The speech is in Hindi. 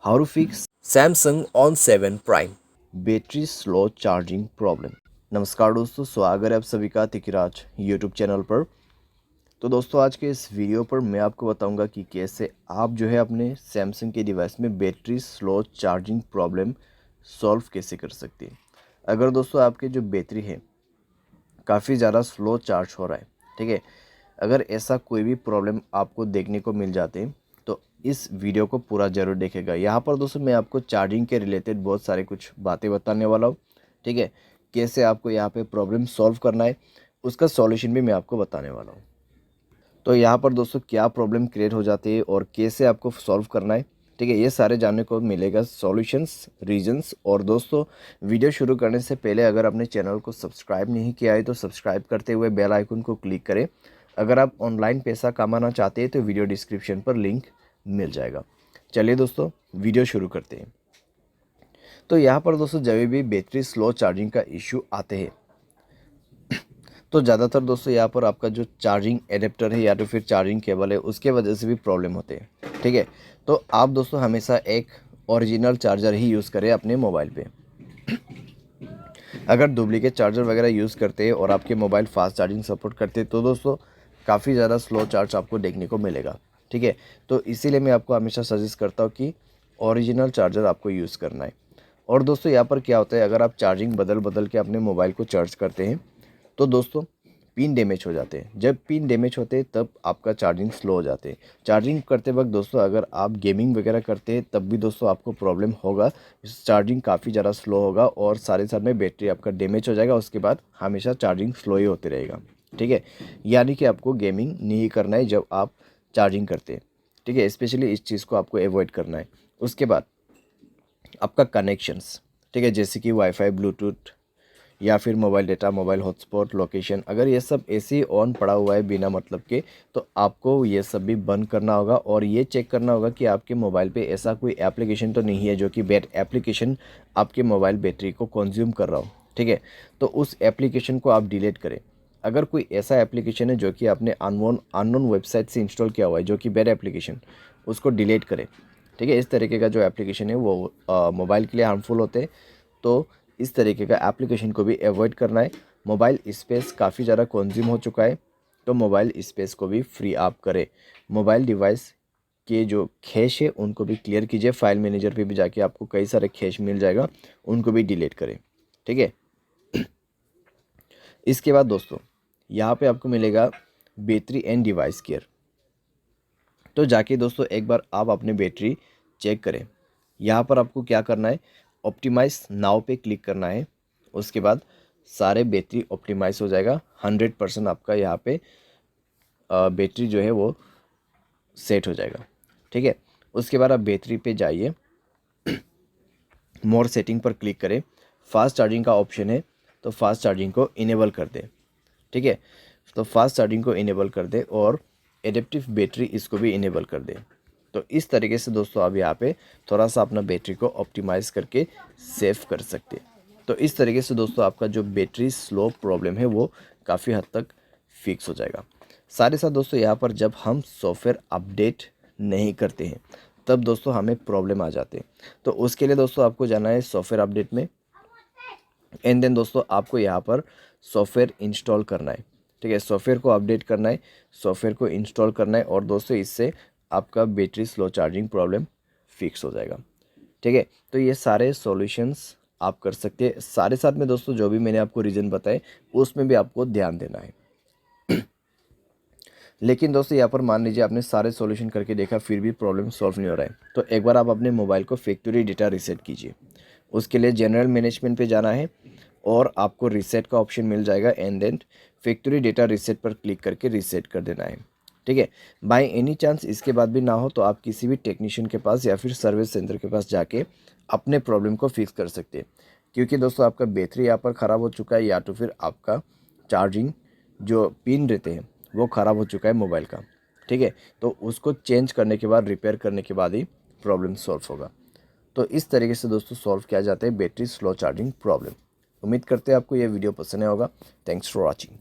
How to fix Samsung on 7 Prime। Battery slow charging problem. नमस्कार दोस्तों, स्वागत है आप सभी का तिकिराज यूट्यूब चैनल पर। तो दोस्तों, आज के इस वीडियो पर मैं आपको बताऊंगा कि कैसे आप जो है अपने सैमसंग के डिवाइस में battery slow charging problem solve कैसे कर सकते हैं। अगर दोस्तों आपके जो बैटरी है काफ़ी ज़्यादा स्लो चार्ज हो रहा है, ठीक है, अगर ऐसा कोई भी प्रॉब्लम आपको देखने को मिल जाते हैं तो इस वीडियो को पूरा ज़रूर देखेगा। यहाँ पर दोस्तों मैं आपको चार्जिंग के रिलेटेड बहुत सारे कुछ बातें बताने वाला हूँ, ठीक है। कैसे आपको यहाँ पे प्रॉब्लम सॉल्व करना है उसका सॉल्यूशन भी मैं आपको बताने वाला हूँ। तो यहाँ पर दोस्तों क्या प्रॉब्लम क्रिएट हो जाती है और कैसे आपको सॉल्व करना है, ठीक है, ये सारे जानने को मिलेगा सॉल्यूशंस, रीजंस। और दोस्तों, वीडियो शुरू करने से पहले अगर आपने चैनल को सब्सक्राइब नहीं किया है तो सब्सक्राइब करते हुए बेल आइकन को क्लिक करें। अगर आप ऑनलाइन पैसा कमाना चाहते हैं तो वीडियो डिस्क्रिप्शन पर लिंक मिल जाएगा। चलिए दोस्तों, वीडियो शुरू करते हैं। तो यहाँ पर दोस्तों जब भी बैटरी स्लो चार्जिंग का इशू आते हैं तो ज़्यादातर दोस्तों यहाँ पर आपका जो चार्जिंग एडेप्टर है या तो फिर चार्जिंग केबल है उसके वजह से भी प्रॉब्लम होते हैं, ठीक है। तो आप दोस्तों हमेशा एक ओरिजिनल चार्जर ही यूज़ करें अपने मोबाइल पे। अगर डुप्लीकेट चार्जर वगैरह यूज़ करते हैं और आपके मोबाइल फास्ट चार्जिंग सपोर्ट करते हैं तो दोस्तों काफ़ी ज़्यादा स्लो चार्ज आपको देखने को मिलेगा, ठीक है। तो इसीलिए मैं आपको हमेशा सजेस्ट करता हूँ कि ओरिजिनल चार्जर आपको यूज़ करना है। और दोस्तों यहाँ पर क्या होता है, अगर आप चार्जिंग बदल बदल के अपने मोबाइल को चार्ज करते हैं तो दोस्तों पिन डैमेज हो जाते हैं। जब पिन डैमेज होते हैं तब आपका चार्जिंग स्लो हो जाते हैं। चार्जिंग करते वक्त दोस्तों अगर आप गेमिंग वगैरह करते हैं तब भी दोस्तों आपको प्रॉब्लम होगा, चार्जिंग काफ़ी ज़्यादा स्लो होगा और सारे साथ में बैटरी आपका डैमेज हो जाएगा। उसके बाद हमेशा चार्जिंग स्लो ही होते रहेगा, ठीक है। यानी कि आपको गेमिंग नहीं करना है जब आप चार्जिंग करते हैं, ठीक है। स्पेशली इस चीज़ को आपको अवॉइड करना है। उसके बाद आपका कनेक्शंस, ठीक है, जैसे कि वाईफाई, ब्लूटूथ या फिर mobile data, mobile hotspot, location, अगर ये सब ऐसे ही ऑन पड़ा हुआ है बिना मतलब के तो आपको ये सब भी बंद करना होगा और ये चेक करना होगा कि आपके मोबाइल पे ऐसा कोई एप्लीकेशन तो नहीं है जो कि बैड एप्लीकेशन आपके मोबाइल बैटरी को कंज्यूम कर रहा हो, ठीक है। तो उस एप्लीकेशन को आप डिलीट करें। अगर कोई ऐसा एप्लीकेशन है जो कि आपने अननोन वेबसाइट से इंस्टॉल किया हुआ है जो कि बैड एप्लीकेशन, उसको डिलीट करें, ठीक है। इस तरीके का जो एप्लीकेशन है वो मोबाइल के लिए हार्मफुल होते हैं, तो इस तरीके का एप्लीकेशन को भी अवॉइड करना है। मोबाइल स्पेस काफ़ी ज़्यादा कंज्यूम हो चुका है तो मोबाइल स्पेस को भी फ्री आप करें। मोबाइल डिवाइस के जो कैश है उनको भी क्लियर कीजिए। फाइल मैनेजर पे भी जाके आपको कई सारे कैश मिल जाएगा, उनको भी डिलीट करें, ठीक है। इसके बाद दोस्तों यहाँ पे आपको मिलेगा बैटरी एंड डिवाइस केयर। तो जाके दोस्तों एक बार आप अपने बैटरी चेक करें। यहाँ पर आपको क्या करना है, ऑप्टिमाइज नाउ पे क्लिक करना है। उसके बाद सारे बैटरी ऑप्टिमाइज हो जाएगा। 100% आपका यहाँ पे बैटरी जो है वो सेट हो जाएगा, ठीक है। उसके बाद आप बैटरी पे जाइए, मोर सेटिंग पर क्लिक करें। फास्ट चार्जिंग का ऑप्शन है तो फास्ट चार्जिंग को इनेबल कर दें, ठीक है। तो फास्ट चार्जिंग को इनेबल कर दें और एडेप्टिव बैटरी इसको भी इनेबल कर दें। तो इस तरीके से दोस्तों आप यहाँ पे थोड़ा सा अपना बैटरी को ऑप्टिमाइज़ करके सेव कर सकते हैं। तो इस तरीके से दोस्तों आपका जो बैटरी स्लो प्रॉब्लम है वो काफ़ी हद तक फिक्स हो जाएगा। साथ ही साथ दोस्तों यहाँ पर जब हम सॉफ्टवेयर अपडेट नहीं करते हैं तब दोस्तों हमें प्रॉब्लम आ जाते हैं। तो उसके लिए दोस्तों आपको जाना है सॉफ्टवेयर अपडेट में एंड देन दोस्तों आपको यहाँ पर सॉफ्टवेयर इंस्टॉल करना है, ठीक है। सॉफ्टवेयर को अपडेट करना है, सॉफ्टवेयर को इंस्टॉल करना है और दोस्तों इससे आपका battery slow charging problem fix हो जाएगा, ठीक है। तो ये सारे सॉल्यूशंस आप कर सकते हैं। सारे साथ में दोस्तों जो भी मैंने आपको रीज़न बताए उसमें भी आपको ध्यान देना है। लेकिन दोस्तों यहाँ पर मान लीजिए आपने सारे सॉल्यूशन करके देखा फिर भी प्रॉब्लम सॉल्व नहीं हो रहा है तो एक बार आप अपने मोबाइल को फैक्ट्री डेटा रीसेट कीजिए। उसके लिए जनरल मैनेजमेंट पे जाना है और आपको रीसेट का ऑप्शन मिल जाएगा and then factory data reset पर क्लिक करके रीसेट कर देना है, ठीक है। बाय एनी चांस इसके बाद भी ना हो तो आप किसी भी टेक्नीशियन के पास या फिर सर्विस सेंटर के पास जाके अपने प्रॉब्लम को फिक्स कर सकते हैं। क्योंकि दोस्तों आपका बैटरी यहाँ पर ख़राब हो चुका है या तो फिर आपका चार्जिंग जो पिन रहते हैं वो ख़राब हो चुका है मोबाइल का, ठीक है। तो उसको चेंज करने के बाद, रिपेयर करने के बाद ही प्रॉब्लम सॉल्व होगा। तो इस तरीके से दोस्तों सॉल्व किया जाता है बैटरी स्लो चार्जिंग प्रॉब्लम। उम्मीद करते हैं आपको ये वीडियो पसंद आया होगा। Thanks for watching.